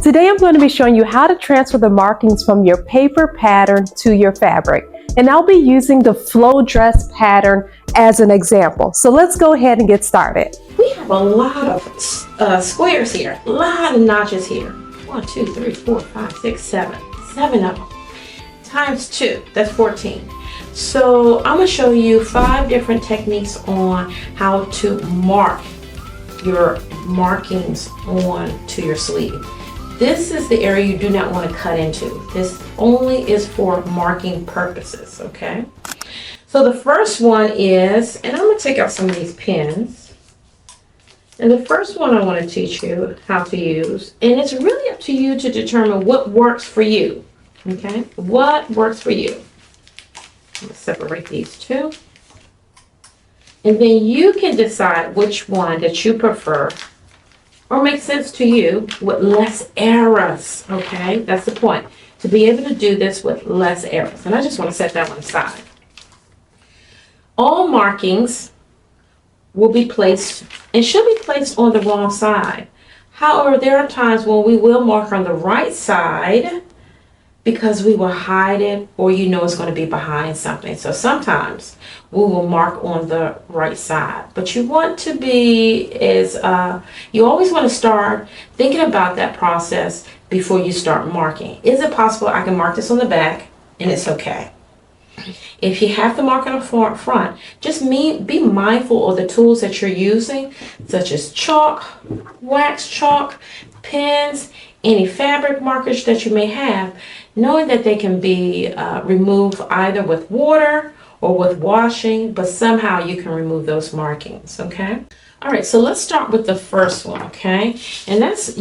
Today I'm going to be showing you how to transfer the markings from your paper pattern to your fabric. And I'll be using the flow dress pattern as an example. So let's go ahead and get started. We have a lot of squares here, a lot of notches here. 1, 2, 3, 4, 5, 6, 7. 7 of them. Times 2, that's 14. So I'm going to show you 5 different techniques on how to mark your markings onto your sleeve. This is the area you do not want to cut into. This only is for marking purposes, okay? So the first one is, and I'm going to take out some of these pins. And the first one I want to teach you how to use, and it's really up to you to determine what works for you, okay? What works for you. I'm going to separate these two. And then you can decide which one that you prefer or makes sense to you with less errors, okay? That's the point, to be able to do this with less errors. And I just want to set that one aside. All markings will be placed and should be placed on the wrong side. However, there are times when we will mark on the right side because we will hide it, or you know it's going to be behind something. So sometimes we will mark on the right side. But you want to be you always want to start thinking about that process before you start marking. Is it possible I can mark this on the back and it's okay? If you have to mark on the front, just be mindful of the tools that you're using, such as chalk, wax chalk, pens, any fabric markers that you may have, knowing that they can be removed either with water or with washing, but somehow you can remove those markings, okay? All right, so let's start with the first one, okay? And that's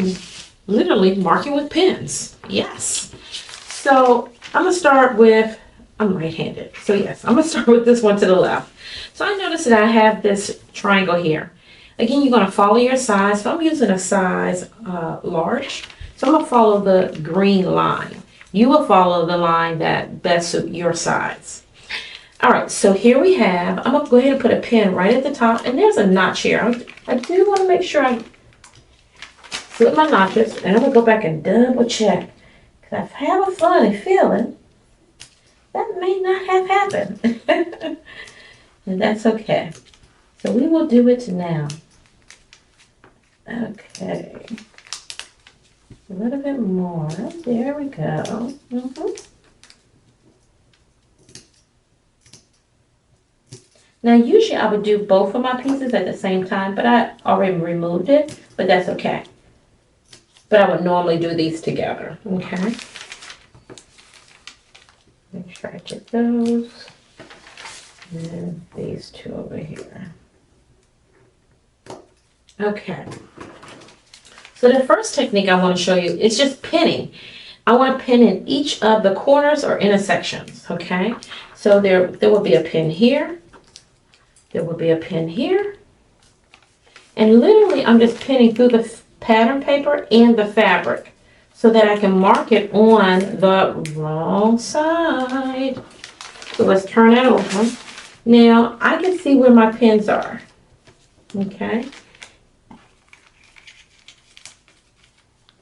literally marking with pens, yes. So I'm gonna start with, I'm right-handed, so yes, I'm gonna start with this one to the left. So I noticed that I have this triangle here. Again, you're gonna follow your size. So I'm using a size large. So I'm gonna follow the green line. You will follow the line that best suits your size. All right, so here we have, I'm gonna go ahead and put a pin right at the top, and there's a notch here. I do wanna make sure I slip my notches, and I'm gonna go back and double check, because I have a funny feeling that may not have happened. And that's okay. So we will do it now. Okay. A little bit more. There we go. Now, usually I would do both of my pieces at the same time, but I already removed it, but that's okay. But I would normally do these together, okay? Make sure I get those. And these two over here. Okay. So the first technique I want to show you is just pinning. I want to pin in each of the corners or intersections, okay? So there will be a pin here. There will be a pin here. And literally I'm just pinning through the pattern paper and the fabric so that I can mark it on the wrong side. So let's turn that over. Now I can see where my pins are, okay?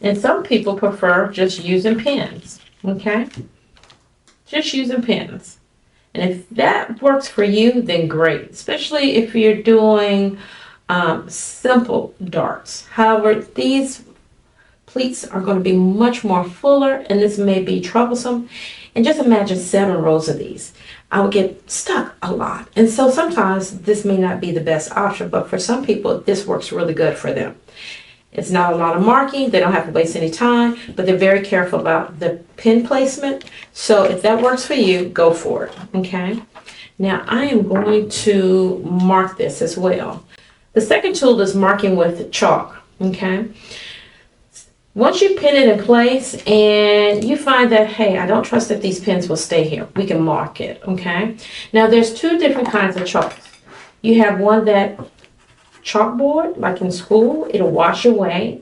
And some people prefer just using pins, okay? Just using pins. And if that works for you, then great, especially if you're doing simple darts. However, these pleats are going to be much more fuller, and this may be troublesome. And just imagine 7 rows of these. I would get stuck a lot. And so sometimes this may not be the best option, but for some people, this works really good for them. It's not a lot of marking. They don't have to waste any time, but they're very careful about the pin placement. So if that works for you, go for it, okay? Now I am going to mark this as well. The second tool is marking with chalk, okay? Once you pin it in place and you find that, hey, I don't trust that these pins will stay here, we can mark it, okay? Now there's 2 different kinds of chalks. You have one that chalkboard, like in school, it'll wash away.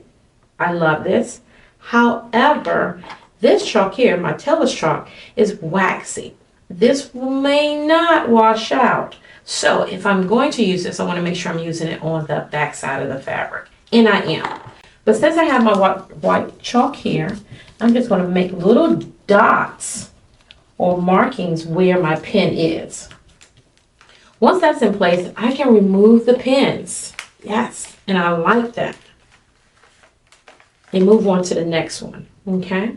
I love this. However, this chalk here, my Tailor's chalk, is waxy. This may not wash out. So if I'm going to use this, I want to make sure I'm using it on the back side of the fabric. And I am. But since I have my white chalk here, I'm just going to make little dots or markings where my pen is. Once that's in place, I can remove the pens. Yes, and I like that. And move on to the next one, okay?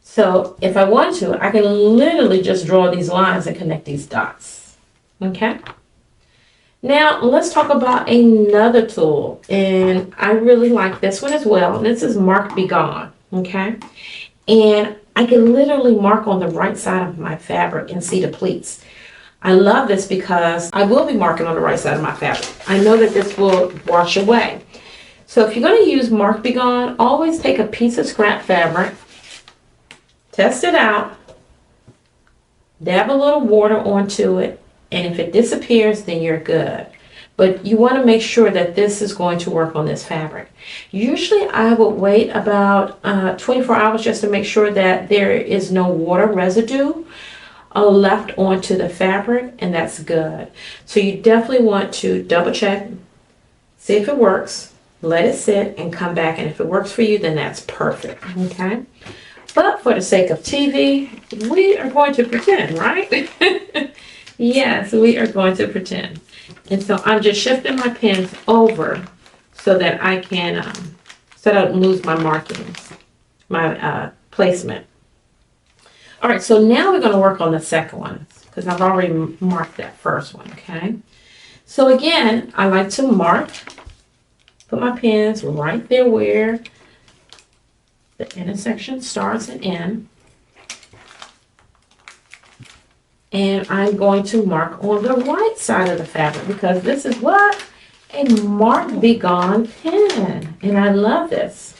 So if I want to, I can literally just draw these lines and connect these dots, okay? Now, let's talk about another tool, and I really like this one as well. This is Mark Be Gone, okay? And I can literally mark on the right side of my fabric and see the pleats. I love this because I will be marking on the right side of my fabric. I know that this will wash away. So if you're going to use Mark Be Gone, always take a piece of scrap fabric, test it out, dab a little water onto it, and if it disappears, then you're good. But you want to make sure that this is going to work on this fabric. Usually I would wait about 24 hours just to make sure that there is no water residue left onto the fabric, and that's good. So you definitely want to double check, see if it works, let it sit, and come back, and if it works for you, then that's perfect, okay? But for the sake of TV, we are going to pretend, right? Yes, we are going to pretend. And so I'm just shifting my pens over so that I can, so that I don't lose my markings, my placement. All right, so now we're going to work on the second one because I've already marked that first one, okay? So again, I like to mark, put my pens right there where the intersection starts and ends. And I'm going to mark on the right side of the fabric because this is what? A Mark Be Gone pen. And I love this.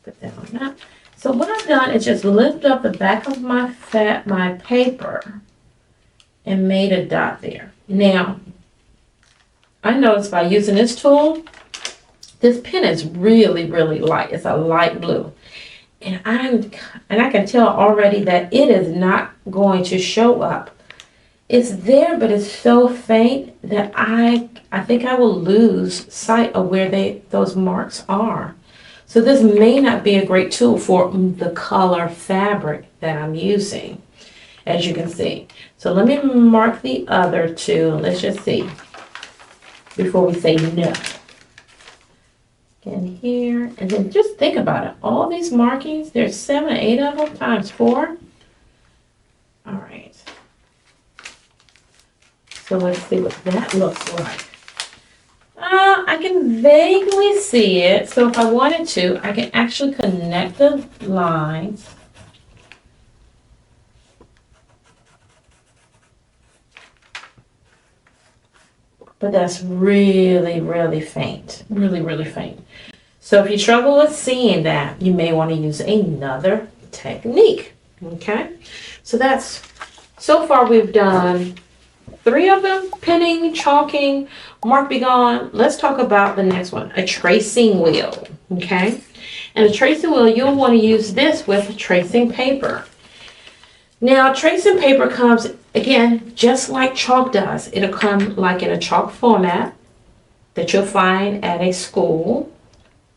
Put that on that. So what I've done is just lift up the back of my paper and made a dot there. Now, I noticed by using this tool, this pen is really, really light. It's a light blue. And I can tell already that it is not going to show up. It's there, but it's so faint that I think I will lose sight of where those marks are. So this may not be a great tool for the color fabric that I'm using, as you can see. So let me mark the other two. Let's just see before we say no. In here, and then just think about it. All these markings, there's 7 or 8 of them times 4. All right. So let's see what that looks like. I can vaguely see it. So if I wanted to, I can actually connect the lines. But that's really, really faint. Really, really faint. So if you struggle with seeing that, you may want to use another technique. Okay? So far we've done 3 of them: pinning, chalking, Mark Be Gone. Let's talk about the next one, a tracing wheel. Okay? And a tracing wheel, you'll want to use this with tracing paper. Now, tracing paper comes, again, just like chalk does. It'll come like in a chalk format that you'll find at a school.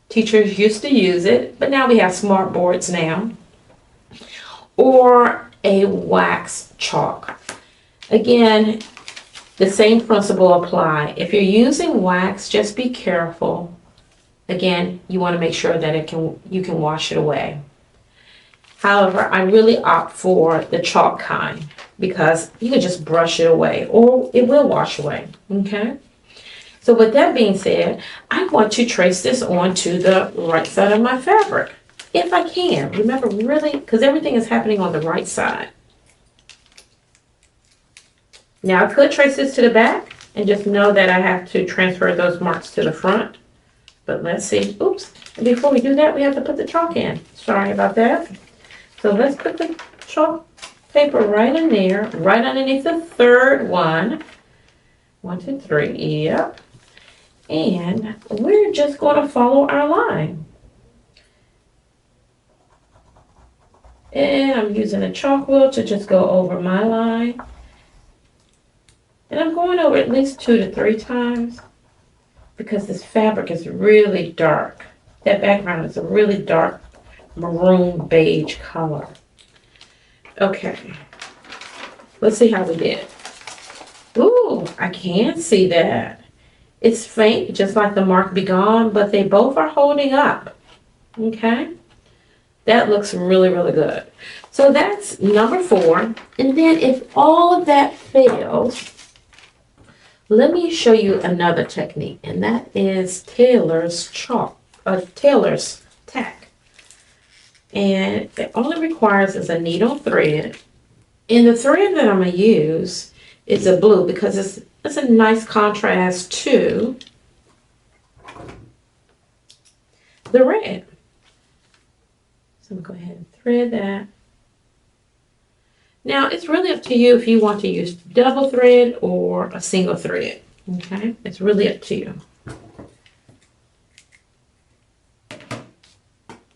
Teachers used to use it, but now we have smart boards now. Or a wax chalk. Again, the same principle apply. If you're using wax, just be careful. Again, you want to make sure that you can wash it away. However, I really opt for the chalk kind because you can just brush it away or it will wash away, okay? So with that being said, I want to trace this onto the right side of my fabric, if I can. Remember, really, because everything is happening on the right side. Now, I could trace this to the back and just know that I have to transfer those marks to the front. But let's see. Oops. And before we do that, we have to put the chalk in. Sorry about that. So let's put the chalk paper right in there, right underneath the third one. 1, 2, 3, yep. And we're just going to follow our line. And I'm using a chalk wheel to just go over my line. And I'm going over at least 2 to 3 times. because this fabric is really dark. That background is a really dark maroon beige color. Okay, let's see how we did. Ooh, I can see that. It's faint, just like the Mark Be Gone, but they both are holding up. Okay, that looks really, really good. So that's number 4. And then if all of that fails, let me show you another technique, and that is Tailor's chalk, Tailor's tack. And it only requires is a needle thread. And the thread that I'm going to use is a blue because it's a nice contrast to the red. So I'm going to go ahead and thread that. Now, it's really up to you if you want to use double thread or a single thread. Okay, it's really up to you.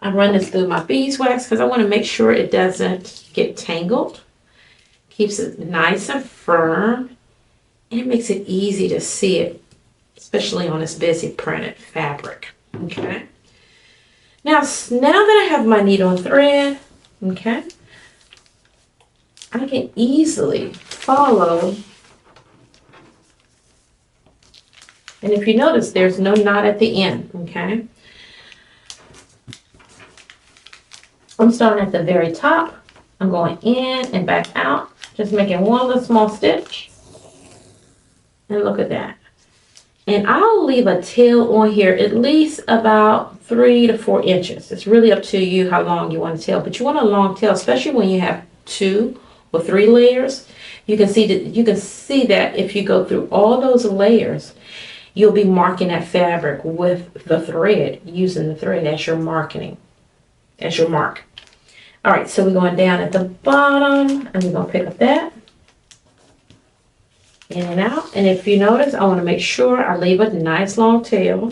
I run this through my beeswax because I want to make sure it doesn't get tangled. Keeps it nice and firm, and it makes it easy to see it, especially on this busy printed fabric. Okay. Now that I have my needle and thread, okay, I can easily follow. And if you notice, there's no knot at the end, okay? I'm starting at the very top. I'm going in and back out, just making one little small stitch. And look at that. And I'll leave a tail on here at least about 3 to 4 inches. It's really up to you how long you want a tail, but you want a long tail, especially when you have 2 or 3 layers. You can see that if you go through all those layers, you'll be marking that fabric with the thread, using the thread as your marking, as your mark. All right, so we're going down at the bottom, and we're going to pick up that. In and out. And if you notice, I want to make sure I leave a nice long tail.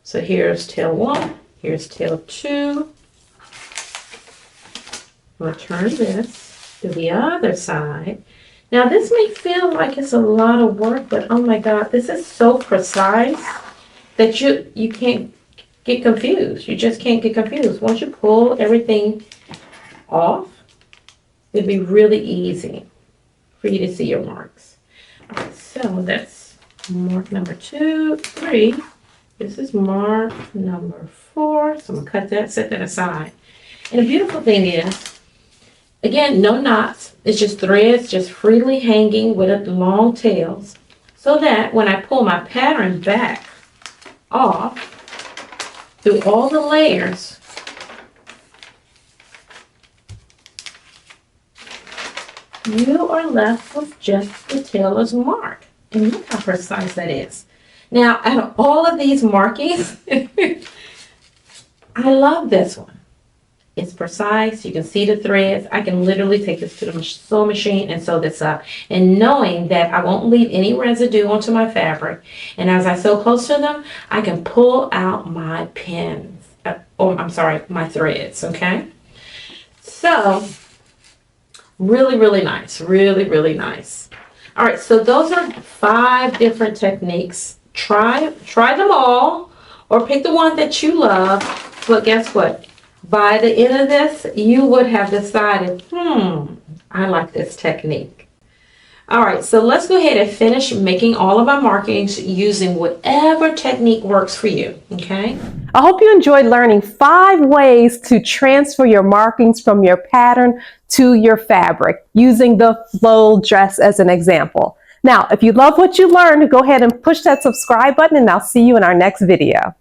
So here's tail 1, here's tail 2. I'm going to turn this to the other side. Now this may feel like it's a lot of work, but oh my God, this is so precise that you can't get confused. You just can't get confused. Once you pull everything off, it'll be really easy for you to see your marks. All right, so that's mark number 2, 3. This is mark number 4. So I'm gonna cut that, set that aside. And the beautiful thing is, again, no knots. It's just threads just freely hanging with long tails, so that when I pull my pattern back off through all the layers, you are left with just the tailor's mark. And look how precise that is. Now, out of all of these markings, I love this one. It's precise. You can see the threads. I can literally take this to the sewing machine and sew this up. And knowing that I won't leave any residue onto my fabric. And as I sew close to them, I can pull out my pins. My threads, okay? So, really, really nice. Really, really nice. All right, so those are 5 different techniques. Try them all, or pick the one that you love. But guess what? By the end of this, you would have decided, I like this technique. All right, so let's go ahead and finish making all of our markings using whatever technique works for you, okay? I hope you enjoyed learning 5 ways to transfer your markings from your pattern to your fabric using the flow dress as an example. Now, if you love what you learned, go ahead and push that subscribe button, and I'll see you in our next video.